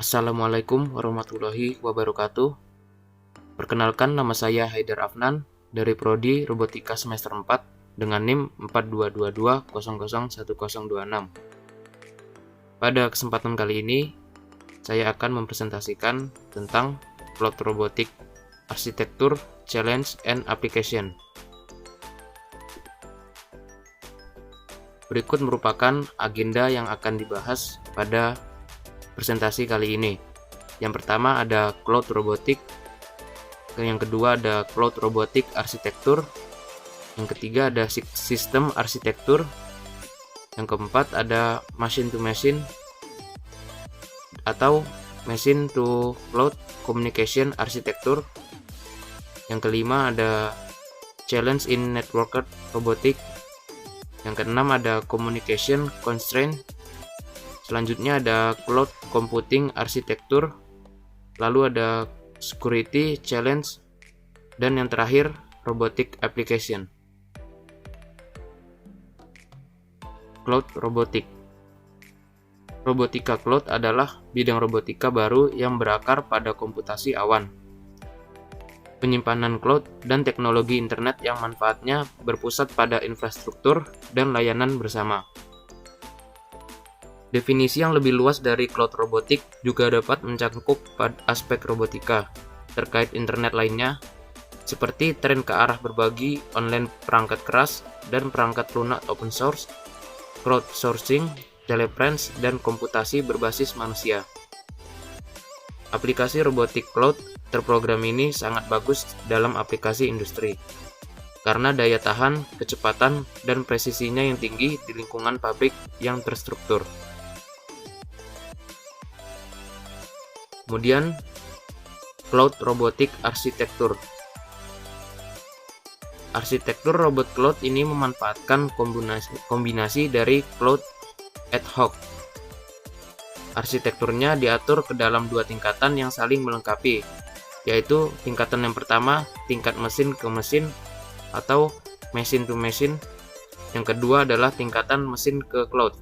Assalamualaikum warahmatullahi wabarakatuh. Perkenalkan, nama saya Haidar Afnan dari Prodi Robotika semester 4 dengan NIM 4222001026. Pada kesempatan kali ini, saya akan mempresentasikan tentang Cloud Robotic Architecture, Challenge, and Application. Berikut merupakan agenda yang akan dibahas pada presentasi kali ini. Yang pertama ada Cloud Robotic, yang kedua ada Cloud Robotic Architecture, yang ketiga ada System Architecture, yang keempat ada Machine to Machine atau Machine to Cloud Communication Architecture, yang kelima ada Challenge in Networked Robotic, yang keenam ada Communication Constraint. Selanjutnya ada Cloud Computing Architecture, lalu ada Security Challenge, dan yang terakhir Robotic Application. Cloud Robotic. Robotika Cloud adalah bidang robotika baru yang berakar pada komputasi awan, penyimpanan cloud, dan teknologi internet yang manfaatnya berpusat pada infrastruktur dan layanan bersama. Definisi yang lebih luas dari cloud robotik juga dapat mencakup aspek robotika terkait internet lainnya, seperti tren ke arah berbagi online perangkat keras dan perangkat lunak open source, crowdsourcing, telepresence, dan komputasi berbasis manusia. Aplikasi robotik cloud terprogram ini sangat bagus dalam aplikasi industri, karena daya tahan, kecepatan, dan presisinya yang tinggi di lingkungan pabrik yang terstruktur. Kemudian, Cloud Robotic Architecture. Arsitektur robot cloud ini memanfaatkan kombinasi dari cloud ad hoc. Arsitekturnya diatur ke dalam dua tingkatan yang saling melengkapi, yaitu tingkatan yang pertama, tingkat mesin ke mesin atau machine to machine. Yang kedua adalah tingkatan mesin ke cloud.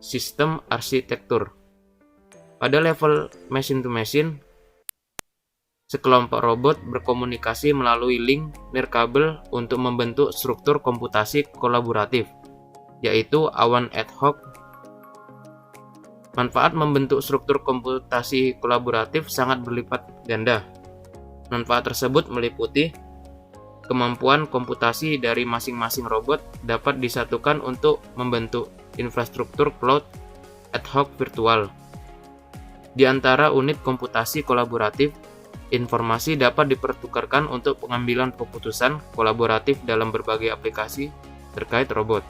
Sistem arsitektur. Pada level machine to machine, sekelompok robot berkomunikasi melalui link nirkabel untuk membentuk struktur komputasi kolaboratif, yaitu awan ad hoc. Manfaat membentuk struktur komputasi kolaboratif sangat berlipat ganda. Manfaat tersebut meliputi kemampuan komputasi dari masing-masing robot dapat disatukan untuk membentuk infrastruktur cloud ad hoc virtual. Di antara unit komputasi kolaboratif, informasi dapat dipertukarkan untuk pengambilan keputusan kolaboratif dalam berbagai aplikasi terkait robot.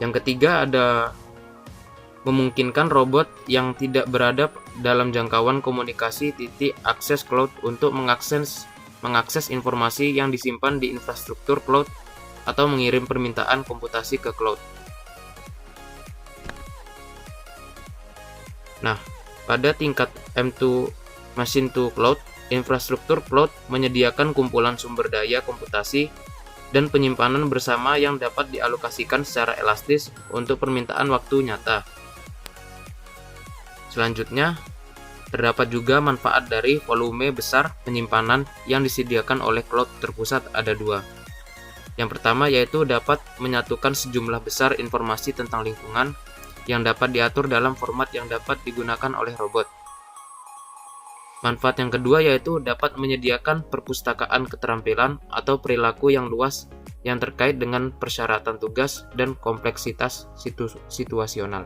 Yang ketiga ada memungkinkan robot yang tidak berada dalam jangkauan komunikasi titik akses cloud untuk mengakses informasi yang disimpan di infrastruktur cloud atau mengirim permintaan komputasi ke cloud. Nah, pada tingkat M2 Machine to Cloud, infrastruktur cloud menyediakan kumpulan sumber daya komputasi dan penyimpanan bersama yang dapat dialokasikan secara elastis untuk permintaan waktu nyata. Selanjutnya, terdapat juga manfaat dari volume besar penyimpanan yang disediakan oleh cloud terpusat ada dua. Yang pertama yaitu dapat menyatukan sejumlah besar informasi tentang lingkungan yang dapat diatur dalam format yang dapat digunakan oleh robot. Manfaat yang kedua yaitu dapat menyediakan perpustakaan keterampilan atau perilaku yang luas yang terkait dengan persyaratan tugas dan kompleksitas situasional.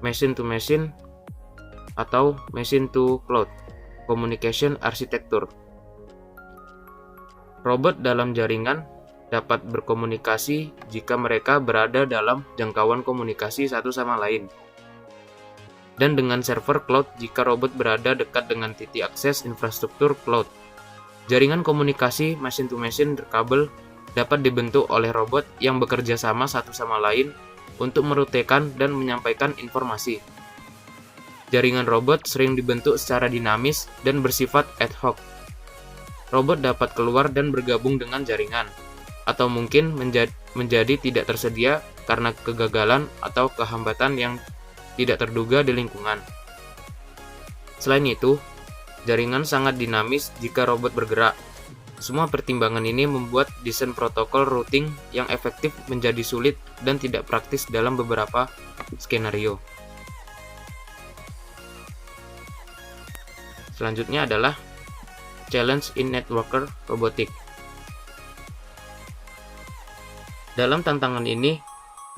Machine to Machine atau Machine to Cloud Communication Architecture. Robot dalam jaringan dapat berkomunikasi jika mereka berada dalam jangkauan komunikasi satu sama lain, dan dengan server cloud jika robot berada dekat dengan titik akses infrastruktur cloud. Jaringan komunikasi machine to machine kabel dapat dibentuk oleh robot yang bekerja sama satu sama lain untuk merutekan dan menyampaikan informasi. Jaringan robot sering dibentuk secara dinamis dan bersifat ad hoc. robot dapat keluar dan bergabung dengan jaringan, atau mungkin menjadi tidak tersedia karena kegagalan atau kehambatan yang tidak terduga di lingkungan. Selain itu, jaringan sangat dinamis jika robot bergerak. Semua pertimbangan ini membuat desain protokol routing yang efektif menjadi sulit dan tidak praktis dalam beberapa skenario. Selanjutnya adalah challenge in networker robotic. Dalam tantangan ini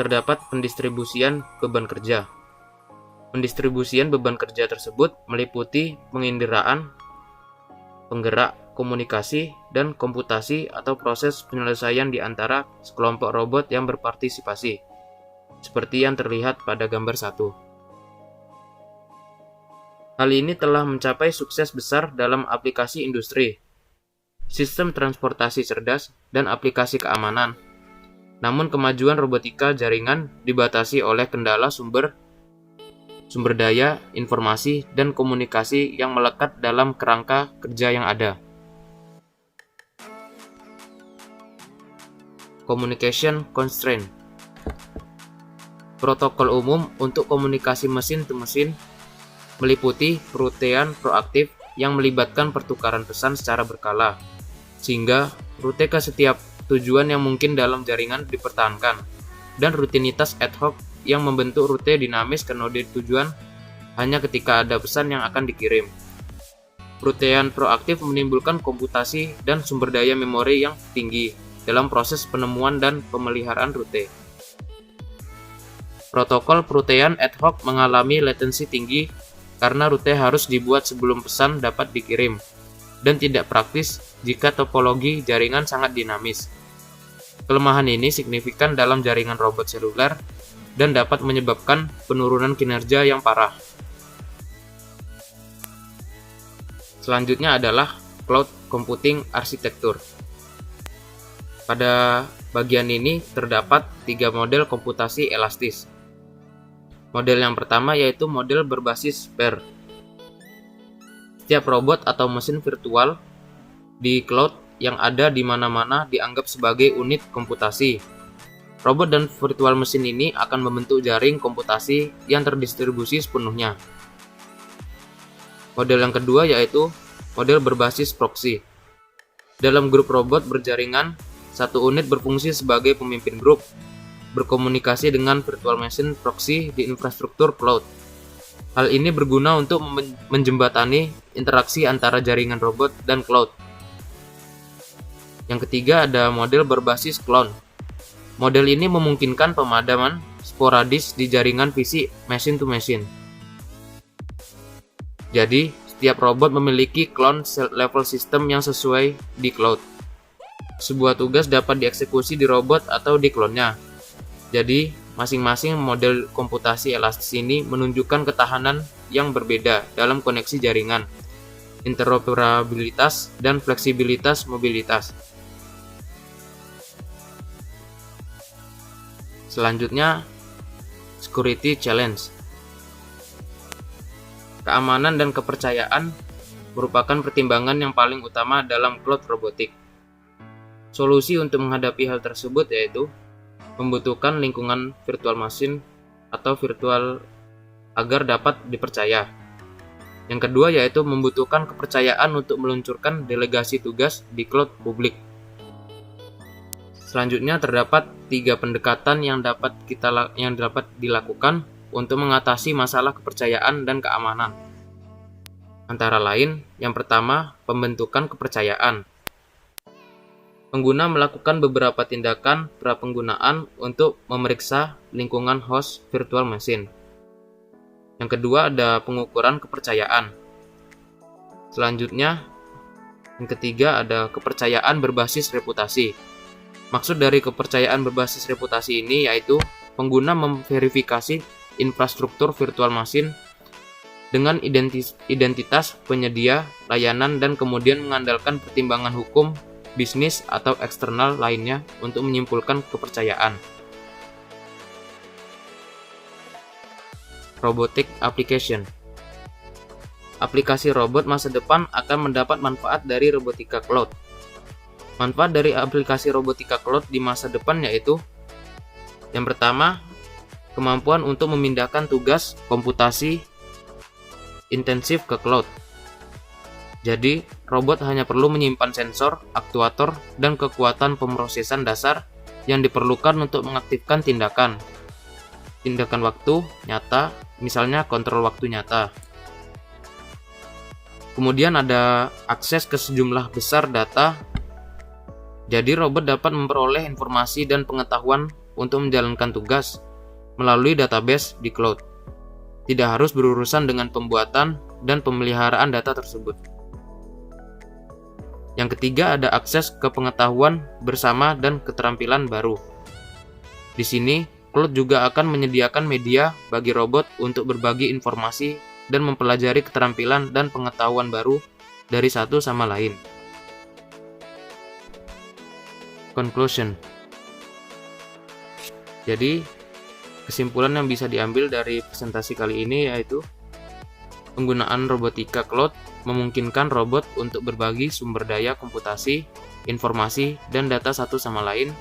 terdapat pendistribusian beban kerja. Pendistribusian beban kerja tersebut meliputi penginderaan, penggerak, komunikasi, dan komputasi atau proses penyelesaian di antara sekelompok robot yang berpartisipasi, seperti yang terlihat pada gambar 1. Hal ini telah mencapai sukses besar dalam aplikasi industri, sistem transportasi cerdas, dan aplikasi keamanan. Namun kemajuan robotika jaringan dibatasi oleh kendala sumber daya, informasi, dan komunikasi yang melekat dalam kerangka kerja yang ada. Communication constraint. Protokol umum untuk komunikasi mesin to mesin meliputi perutean proaktif yang melibatkan pertukaran pesan secara berkala, sehingga rute ke setiap tujuan yang mungkin dalam jaringan dipertahankan, dan rutinitas ad hoc yang membentuk rute dinamis ke node tujuan hanya ketika ada pesan yang akan dikirim. Perutean proaktif menimbulkan komputasi dan sumber daya memori yang tinggi dalam proses penemuan dan pemeliharaan rute. Protokol perutean ad hoc mengalami latensi tinggi karena rute harus dibuat sebelum pesan dapat dikirim, dan tidak praktis jika topologi jaringan sangat dinamis. Kelemahan ini signifikan dalam jaringan robot seluler dan dapat menyebabkan penurunan kinerja yang parah. Selanjutnya adalah cloud computing arsitektur. Pada bagian ini terdapat 3 model komputasi elastis. Model yang pertama yaitu model berbasis pair. Setiap robot atau mesin virtual di cloud yang ada di mana-mana dianggap sebagai unit komputasi. Robot dan virtual mesin ini akan membentuk jaring komputasi yang terdistribusi sepenuhnya. Model yang kedua yaitu model berbasis proxy. Dalam grup robot berjaringan, satu unit berfungsi sebagai pemimpin grup, berkomunikasi dengan virtual machine proxy di infrastruktur cloud. Hal ini berguna untuk menjembatani interaksi antara jaringan robot dan cloud. Yang ketiga ada model berbasis clone. Model ini memungkinkan pemadaman sporadis di jaringan fisik machine to machine. Jadi, setiap robot memiliki clone level system yang sesuai di cloud. Sebuah tugas dapat dieksekusi di robot atau di klonnya. Jadi, masing-masing model komputasi elastis ini menunjukkan ketahanan yang berbeda dalam koneksi jaringan, interoperabilitas, dan fleksibilitas mobilitas. Selanjutnya, security challenge. Keamanan dan kepercayaan merupakan pertimbangan yang paling utama dalam cloud robotik. Solusi untuk menghadapi hal tersebut yaitu membutuhkan lingkungan virtual machine atau virtual agar dapat dipercaya. Yang kedua yaitu membutuhkan kepercayaan untuk meluncurkan delegasi tugas di cloud publik. Selanjutnya terdapat 3 pendekatan yang dapat dilakukan untuk mengatasi masalah kepercayaan dan keamanan. Antara lain, yang pertama, pembentukan kepercayaan. Pengguna melakukan beberapa tindakan prapenggunaan untuk memeriksa lingkungan host virtual machine. Yang kedua ada pengukuran kepercayaan. Selanjutnya, yang ketiga ada kepercayaan berbasis reputasi. Maksud dari kepercayaan berbasis reputasi ini yaitu pengguna memverifikasi infrastruktur virtual machine dengan identitas penyedia layanan dan kemudian mengandalkan pertimbangan hukum, bisnis, atau eksternal lainnya untuk menyimpulkan kepercayaan. Robotic application. aplikasi robot masa depan akan mendapat manfaat dari robotika cloud. Manfaat dari aplikasi robotika cloud di masa depan yaitu: yang pertama, kemampuan untuk memindahkan tugas komputasi intensif ke cloud. Jadi, robot hanya perlu menyimpan sensor, aktuator, dan kekuatan pemrosesan dasar yang diperlukan untuk mengaktifkan tindakan waktu nyata, misalnya kontrol waktu nyata. Kemudian ada akses ke sejumlah besar data. Jadi robot dapat memperoleh informasi dan pengetahuan untuk menjalankan tugas melalui database di cloud. Tidak harus berurusan dengan pembuatan dan pemeliharaan data tersebut. Yang ketiga ada akses ke pengetahuan bersama dan keterampilan baru. Di sini, cloud juga akan menyediakan media bagi robot untuk berbagi informasi dan mempelajari keterampilan dan pengetahuan baru dari satu sama lain. Conclusion. Jadi, kesimpulan yang bisa diambil dari presentasi kali ini yaitu penggunaan robotika cloud memungkinkan robot untuk berbagi sumber daya komputasi, informasi, dan data satu sama lain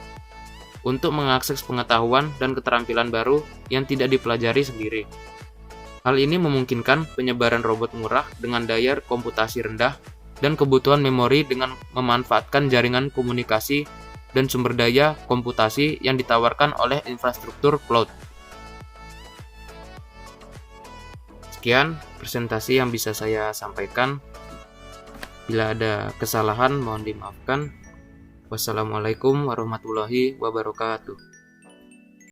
untuk mengakses pengetahuan dan keterampilan baru yang tidak dipelajari sendiri. Hal ini memungkinkan penyebaran robot murah dengan daya komputasi rendah dan kebutuhan memori dengan memanfaatkan jaringan komunikasi dan sumber daya komputasi yang ditawarkan oleh infrastruktur cloud. Sekian presentasi yang bisa saya sampaikan. Bila ada kesalahan mohon dimaafkan. Wassalamualaikum warahmatullahi wabarakatuh.